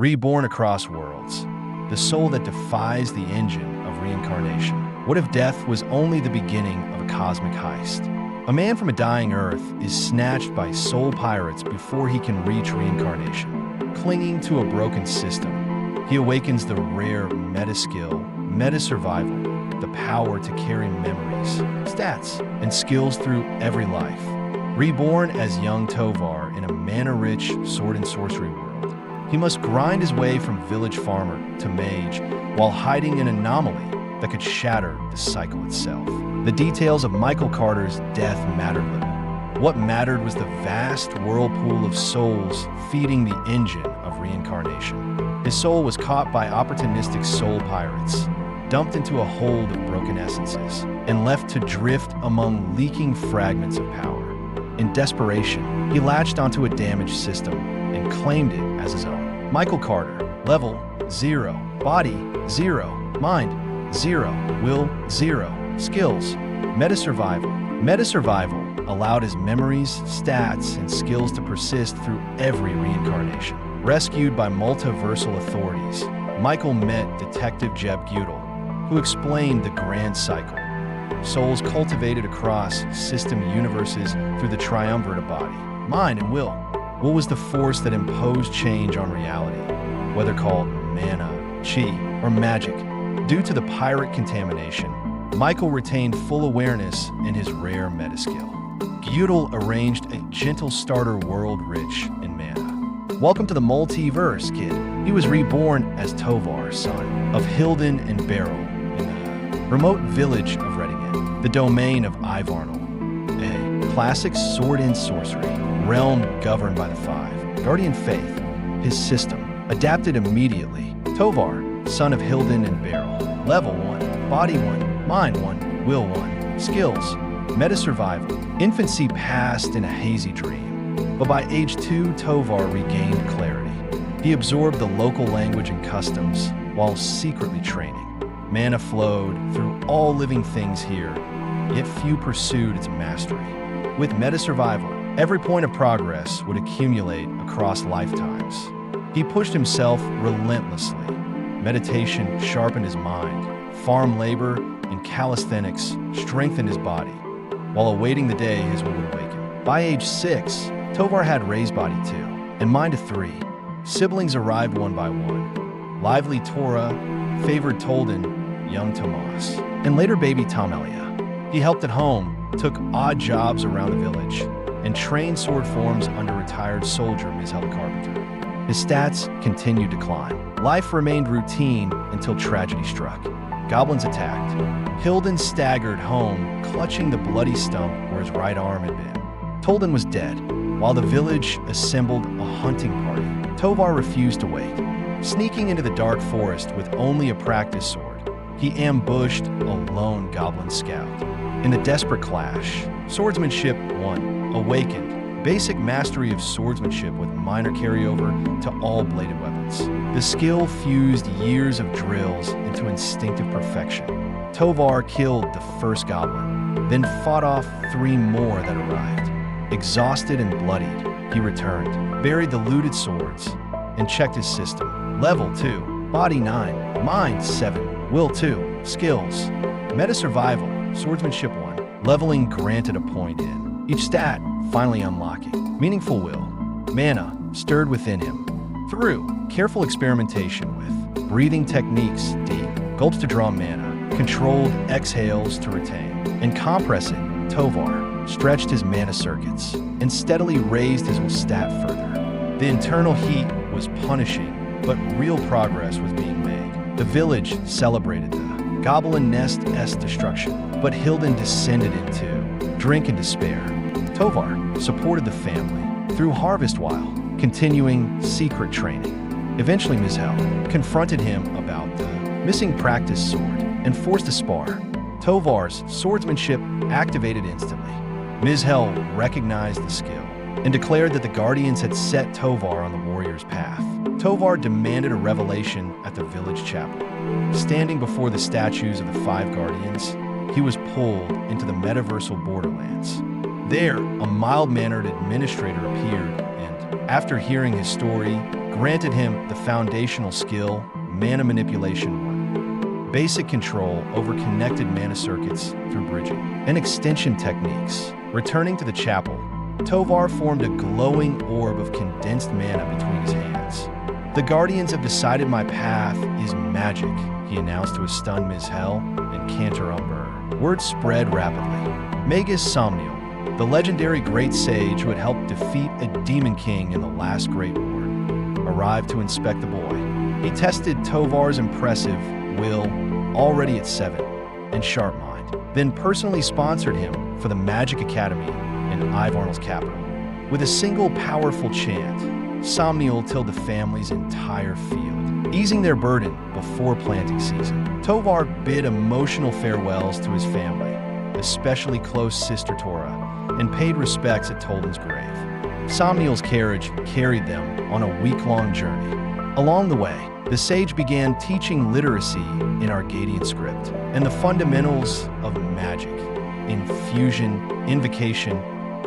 Reborn across worlds, the soul that defies the engine of reincarnation. What if death was only the beginning of a cosmic heist? A man from a dying Earth is snatched by soul pirates before he can reach reincarnation. Clinging to a broken system, he awakens the rare meta-skill, meta-survival, the power to carry memories, stats, and skills through every life. Reborn as young Tovar in a mana-rich sword and sorcery world, he must grind his way from village farmer to mage while hiding an anomaly that could shatter the cycle itself. The details of Michael Carter's death mattered little. What mattered was the vast whirlpool of souls feeding the engine of reincarnation. His soul was caught by opportunistic soul pirates, dumped into a hold of broken essences, and left to drift among leaking fragments of power. In desperation, he latched onto a damaged system and claimed it as his own. Michael Carter, level 0, body 0, mind 0, will 0, skills, meta-survival. Meta-survival allowed his memories, stats, and skills to persist through every reincarnation. Rescued by multiversal authorities, Michael met Detective Jeb Gudel, who explained the grand cycle. Souls cultivated across system universes through the triumvirate of body, mind, and will. What was the force that imposed change on reality, whether called mana, chi, or magic? Due to the pirate contamination, Michael retained full awareness in his rare meta-skill. Gudel arranged a gentle starter world rich in mana. Welcome to the multiverse, kid. He was reborn as Tovar, son of Hilden and Beryl, in the remote village of Reddingen, the domain of Ivarnal, a classic sword and sorcery realm governed by the five. Guardian Faith, his system, adapted immediately. Tovar, son of Hilden and Beryl, level 1, body 1, mind 1, will 1, skills, meta-survival. Infancy passed in a hazy dream, but by age 2, Tovar regained clarity. He absorbed the local language and customs while secretly training. Mana flowed through all living things here, yet few pursued its mastery. With meta-survival, every point of progress would accumulate across lifetimes. He pushed himself relentlessly. Meditation sharpened his mind. Farm labor and calisthenics strengthened his body, while awaiting the day his will would awaken. By age 6, Tovar had raised body 2 and mind of 3. Siblings arrived one by one. Lively Torah favored Tolden, young Tomas, and later baby Tomelia. He helped at home, took odd jobs around the village, and trained sword forms under retired soldier Mizhel Carpenter. His stats continued to climb. Life remained routine until tragedy struck. Goblins attacked. Hilden staggered home, clutching the bloody stump where his right arm had been. Tolden was dead, while the village assembled a hunting party. Tovar refused to wait. Sneaking into the dark forest with only a practice sword, he ambushed a lone goblin scout. In the desperate clash, Swordsmanship 1 awakened, basic mastery of swordsmanship with minor carryover to all bladed weapons. The skill fused years of drills into instinctive perfection. Tovar killed the first goblin, then fought off 3 more that arrived. Exhausted and bloodied, he returned, buried the looted swords, and checked his system. Level 2, body 9, mind 7, will 2, skills, meta-survival, swordsmanship 1, leveling granted a point in. Each stat finally unlocking. Meaningful will, mana stirred within him. Through careful experimentation with breathing techniques, deep gulps to draw mana, controlled exhales to retain, and compressing, Tovar stretched his mana circuits and steadily raised his will stat further. The internal heat was punishing, but real progress was being made. The village celebrated the Goblin Nest's destruction, but Hilden descended into drink and despair. Tovar supported the family through harvest while continuing secret training. Eventually, Mizhel confronted him about the missing practice sword and forced a spar. Tovar's swordsmanship activated instantly. Mizhel recognized the skill and declared that the Guardians had set Tovar on the warrior's path. Tovar demanded a revelation at the village chapel. Standing before the statues of the 5 Guardians, he was pulled into the metaversal borderlands. There, a mild-mannered administrator appeared and, after hearing his story, granted him the foundational skill, mana manipulation 1, basic control over connected mana circuits through bridging, and extension techniques. Returning to the chapel, Tovar formed a glowing orb of condensed mana between his hands. "The Guardians have decided my path is magic," he announced to his stunned Ms. Hell and Cantor Umber. Word spread rapidly. Magus Somniel, the legendary great sage who had helped defeat a demon king in the last Great War, arrived to inspect the boy. He tested Tovar's impressive will, already at 7, and sharp mind, then personally sponsored him for the Magic Academy in Ivarnal's capital. With a single powerful chant, Somniel tilled the family's entire field, easing their burden before planting season. Tovar bid emotional farewells to his family, especially close sister Tora, and paid respects at Tolden's grave. Somniel's carriage carried them on a week-long journey. Along the way, the sage began teaching literacy in Arcadian script and the fundamentals of magic, infusion, invocation,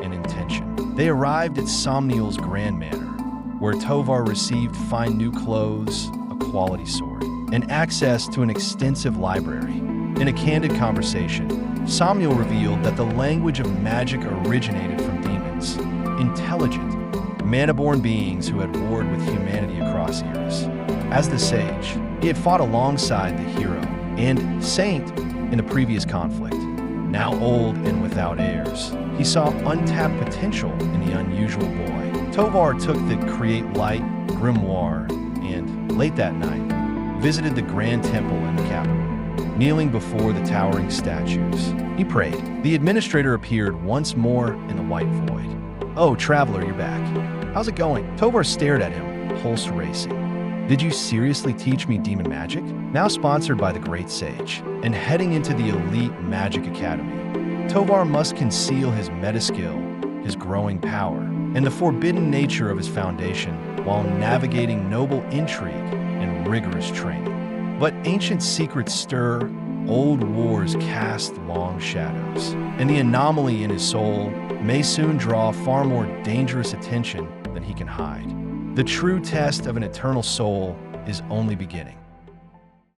and intention. They arrived at Somniel's Grand Manor, where Tovar received fine new clothes, a quality sword, and access to an extensive library. In a candid conversation, Somniel revealed that the language of magic originated from demons, intelligent, mana-born beings who had warred with humanity across eras. As the sage, he had fought alongside the hero and saint in the previous conflict. Now old and without heirs, he saw untapped potential in the unusual boy. Tovar took the Create Light grimoire and, late that night, visited the Grand Temple in the capital. Kneeling before the towering statues, he prayed. The administrator appeared once more in the white void. "Oh, traveler, you're back. How's it going?" Tovar stared at him, pulse racing. "Did you seriously teach me demon magic?" Now sponsored by the Great Sage, and heading into the elite Magic Academy, Tovar must conceal his meta skill, his growing power, and the forbidden nature of his foundation while navigating noble intrigue and rigorous training. But ancient secrets stir, old wars cast long shadows, and the anomaly in his soul may soon draw far more dangerous attention than he can hide. The true test of an eternal soul is only beginning.